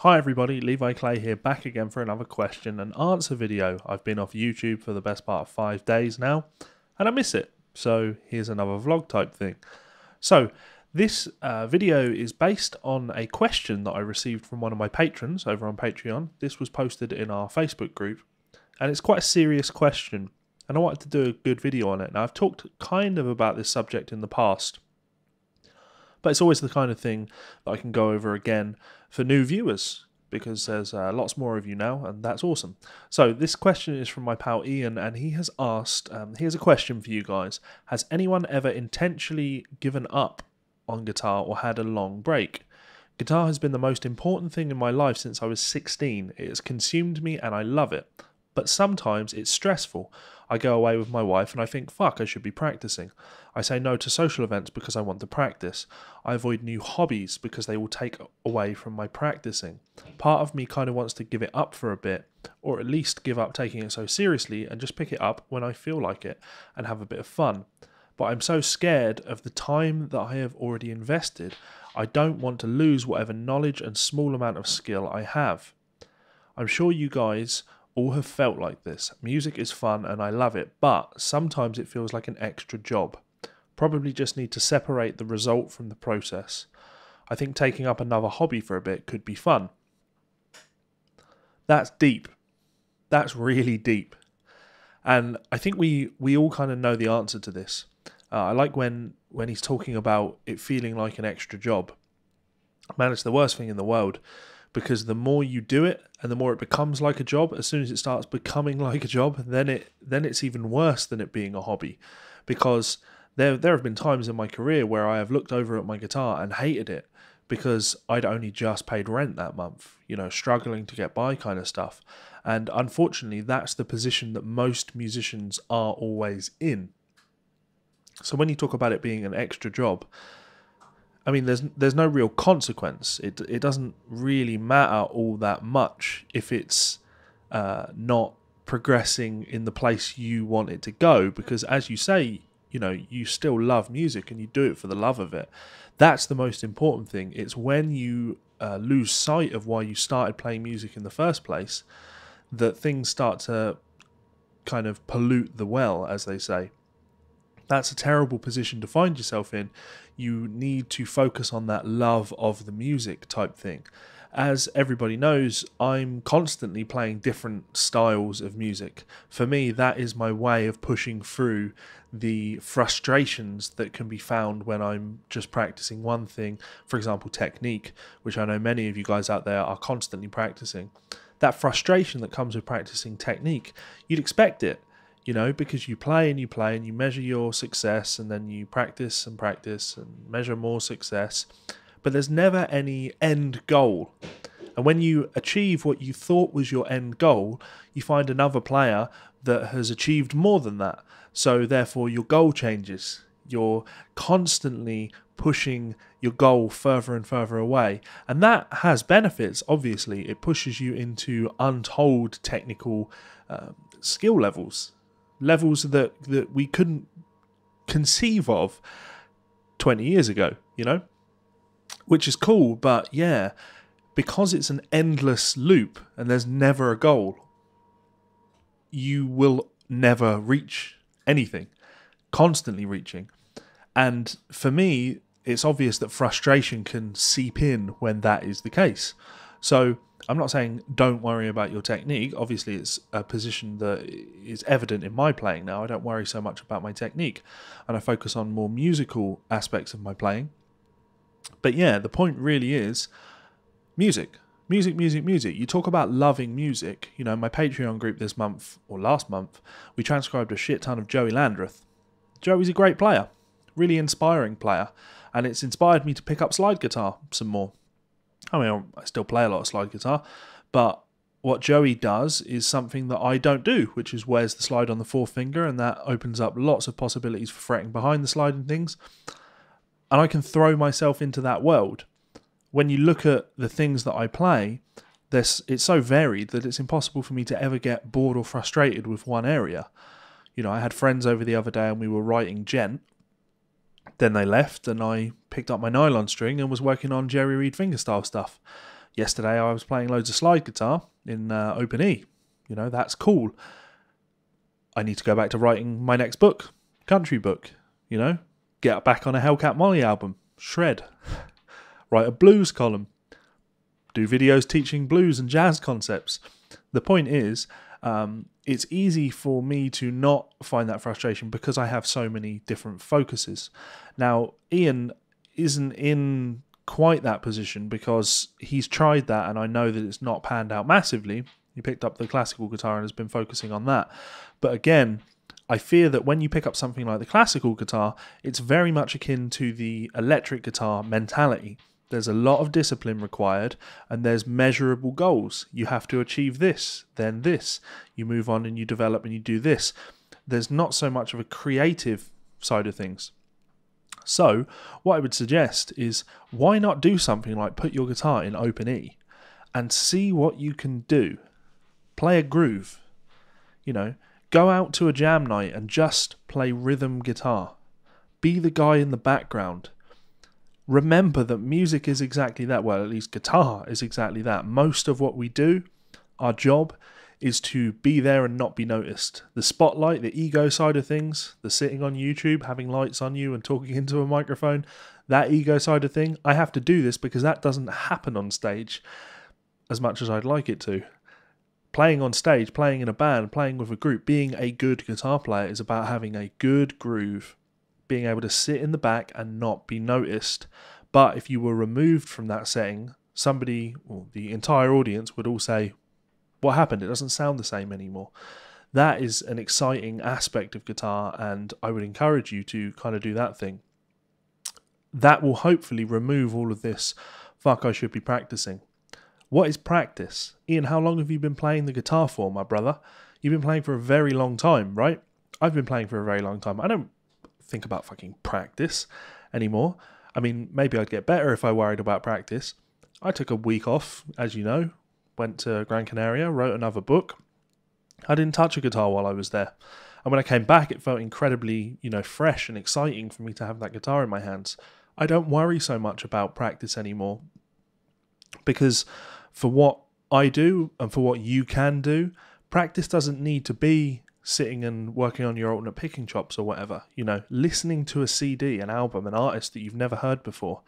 Hi everybody, Levi Clay here, back again for another question and answer video. I've been off YouTube for the best part of 5 days now, and I miss it, so here's another vlog type thing. So, this video is based on a question that I received from one of my patrons over on Patreon. This was posted in our Facebook group, and it's quite a serious question, and I wanted to do a good video on it. Now, I've talked kind of about this subject in the past, but it's always the kind of thing that I can go over again for new viewers, because there's lots more of you now, and that's awesome. So this question is from my pal Ian, and he has asked, here's a question for you guys. Has anyone ever intentionally given up on guitar or had a long break? Guitar has been the most important thing in my life since I was 16. It has consumed me and I love it. But sometimes it's stressful. I go away with my wife and I think, fuck, I should be practicing. I say no to social events because I want to practice. I avoid new hobbies because they will take away from my practicing. Part of me kind of wants to give it up for a bit, or at least give up taking it so seriously and just pick it up when I feel like it and have a bit of fun. But I'm so scared of the time that I have already invested. I don't want to lose whatever knowledge and small amount of skill I have. I'm sure you guys all have felt like this. Music is fun and I love it, but sometimes it feels like an extra job. Probably just need to separate the result from the process. I think taking up another hobby for a bit could be fun. That's deep. That's really deep. And I think we all kind of know the answer to this. I like when he's talking about it feeling like an extra job. Man, it's the worst thing in the world, because the more you do it and the more it becomes like a job, as soon as it starts becoming like a job, then it's even worse than it being a hobby. Because there have been times in my career where I have looked over at my guitar and hated it because I'd only just paid rent that month, you know, struggling to get by kind of stuff. And unfortunately, that's the position that most musicians are always in. So when you talk about it being an extra job, I mean, there's no real consequence. It doesn't really matter all that much if it's not progressing in the place you want it to go, because as you say, you know, you still love music and you do it for the love of it. That's the most important thing. It's when you lose sight of why you started playing music in the first place that things start to kind of pollute the well, as they say. That's a terrible position to find yourself in. You need to focus on that love of the music type thing. As everybody knows, I'm constantly playing different styles of music. For me, that is my way of pushing through the frustrations that can be found when I'm just practicing one thing, for example, technique, which I know many of you guys out there are constantly practicing. That frustration that comes with practicing technique, you'd expect it. You know, because you play and you play and you measure your success, and then you practice and measure more success. But there's never any end goal. And when you achieve what you thought was your end goal, you find another player that has achieved more than that. So therefore your goal changes. You're constantly pushing your goal further and further away. And that has benefits, obviously. It pushes you into untold technical skill levels. Levels that we couldn't conceive of 20 years ago, you know? Which is cool, but yeah, because it's an endless loop and there's never a goal, you will never reach anything. Constantly reaching. And for me, it's obvious that frustration can seep in when that is the case. So I'm not saying don't worry about your technique. Obviously, it's a position that is evident in my playing now. I don't worry so much about my technique, and I focus on more musical aspects of my playing. But yeah, the point really is music. Music, music, music. You talk about loving music. You know, my Patreon group this month, or last month, we transcribed a shit ton of Joey Landreth. Joey's a great player, really inspiring player, and it's inspired me to pick up slide guitar some more. I mean, I still play a lot of slide guitar, but what Joey does is something that I don't do, which is wears the slide on the fourth finger, and that opens up lots of possibilities for fretting behind the slide and things. And I can throw myself into that world. When you look at the things that I play, it's so varied that it's impossible for me to ever get bored or frustrated with one area. You know, I had friends over the other day and we were writing gent. Then they left and I picked up my nylon string and was working on Jerry Reed fingerstyle stuff. Yesterday I was playing loads of slide guitar in Open E. You know, that's cool. I need to go back to writing my next book, country book, you know. Get back on a Hellcat Molly album, shred. Write a blues column. Do videos teaching blues and jazz concepts. The point is, it's easy for me to not find that frustration because I have so many different focuses. Now, Ian isn't in quite that position because he's tried that, and I know that it's not panned out massively. He picked up the classical guitar and has been focusing on that. But again, I fear that when you pick up something like the classical guitar, it's very much akin to the electric guitar mentality. There's a lot of discipline required, and there's measurable goals. You have to achieve this, then this. You move on and you develop and you do this. There's not so much of a creative side of things. So, what I would suggest is, why not do something like put your guitar in Open E and see what you can do. Play a groove. You know, go out to a jam night and just play rhythm guitar. Be the guy in the background. Remember that music is exactly that. Well, at least guitar is exactly that. Most of what we do, our job, is to be there and not be noticed. The spotlight, the ego side of things, the sitting on YouTube, having lights on you and talking into a microphone, that ego side of thing, I have to do this because that doesn't happen on stage as much as I'd like it to. Playing on stage, playing in a band, playing with a group, being a good guitar player is about having a good groove, being able to sit in the back and not be noticed. But if you were removed from that setting, somebody, or the entire audience, would all say, what happened? It doesn't sound the same anymore. That is an exciting aspect of guitar, and I would encourage you to kind of do that thing. That will hopefully remove all of this, fuck, I should be practicing. What is practice? Ian, how long have you been playing the guitar for, my brother? You've been playing for a very long time, right? I've been playing for a very long time. I don't think about fucking practice anymore. I mean, maybe I'd get better if I worried about practice. I took a week off, as you know, went to Gran Canaria, wrote another book. I didn't touch a guitar while I was there. And when I came back, it felt incredibly, fresh and exciting for me to have that guitar in my hands. I don't worry so much about practice anymore because for what I do and for what you can do, practice doesn't need to be sitting and working on your alternate picking chops or whatever, listening to a CD, an album, an artist that you've never heard before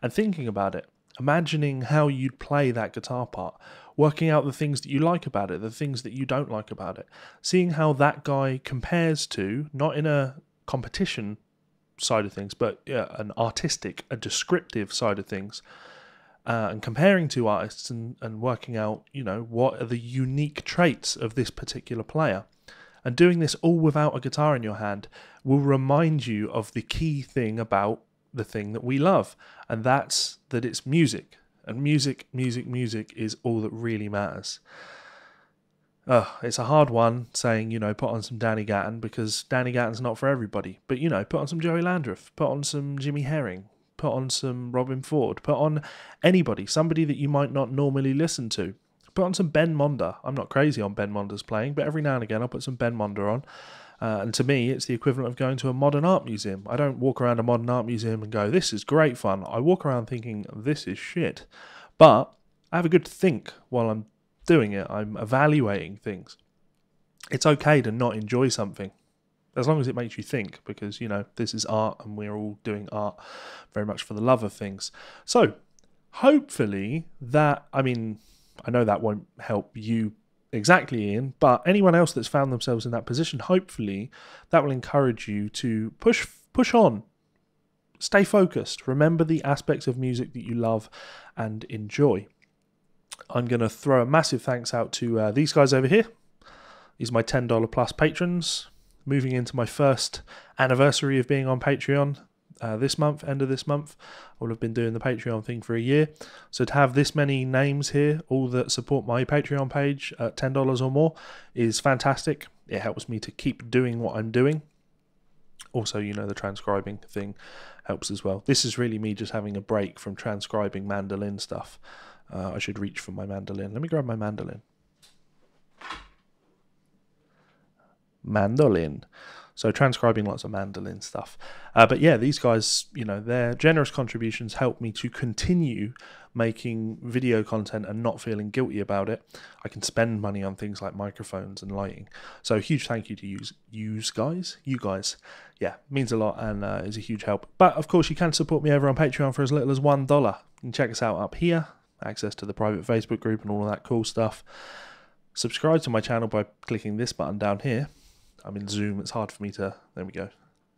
and thinking about it, imagining how you'd play that guitar part, working out the things that you like about it, the things that you don't like about it, seeing how that guy compares to, not in a competition side of things, but an artistic, a descriptive side of things, and comparing two artists and working out, what are the unique traits of this particular player. And doing this all without a guitar in your hand will remind you of the key thing about the thing that we love, and that's that it's music. And music is all that really matters. It's a hard one saying, put on some Danny Gatton, because Danny Gatton's not for everybody. But, put on some Joey Landreth, put on some Jimmy Herring, put on some Robin Ford, put on anybody, somebody that you might not normally listen to. Put on some Ben Monder. I'm not crazy on Ben Monder's playing, but every now and again I'll put some Ben Monder on. And to me, it's the equivalent of going to a modern art museum. I don't walk around a modern art museum and go, this is great fun. I walk around thinking, this is shit. But I have a good think while I'm doing it. I'm evaluating things. It's okay to not enjoy something, as long as it makes you think, because, this is art and we're all doing art very much for the love of things. So, hopefully that, I know that won't help you exactly, Ian, but anyone else that's found themselves in that position, hopefully that will encourage you to push on, stay focused, remember the aspects of music that you love and enjoy. I'm going to throw a massive thanks out to these guys over here. These are my $10 plus patrons, moving into my first anniversary of being on Patreon. This month, end of this month, I will have been doing the Patreon thing for a year. So to have this many names here, all that support my Patreon page at $10 or more, is fantastic. It helps me to keep doing what I'm doing. Also, the transcribing thing helps as well. This is really me just having a break from transcribing mandolin stuff. I should reach for my mandolin. Let me grab my mandolin. Mandolin. So transcribing lots of mandolin stuff. But yeah, these guys, you know, their generous contributions help me to continue making video content and not feeling guilty about it. I can spend money on things like microphones and lighting. So huge thank you to you guys. Yeah, means a lot and is a huge help. But of course, you can support me over on Patreon for as little as $1. You can check us out up here, access to the private Facebook group and all of that cool stuff. Subscribe to my channel by clicking this button down here. I'm in Zoom, it's hard for me to, there we go.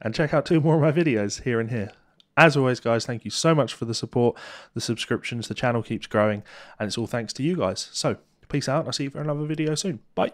And check out 2 more of my videos here and here. As always, guys, thank you so much for the support, the subscriptions, the channel keeps growing, and it's all thanks to you guys. So, peace out, I'll see you for another video soon. Bye.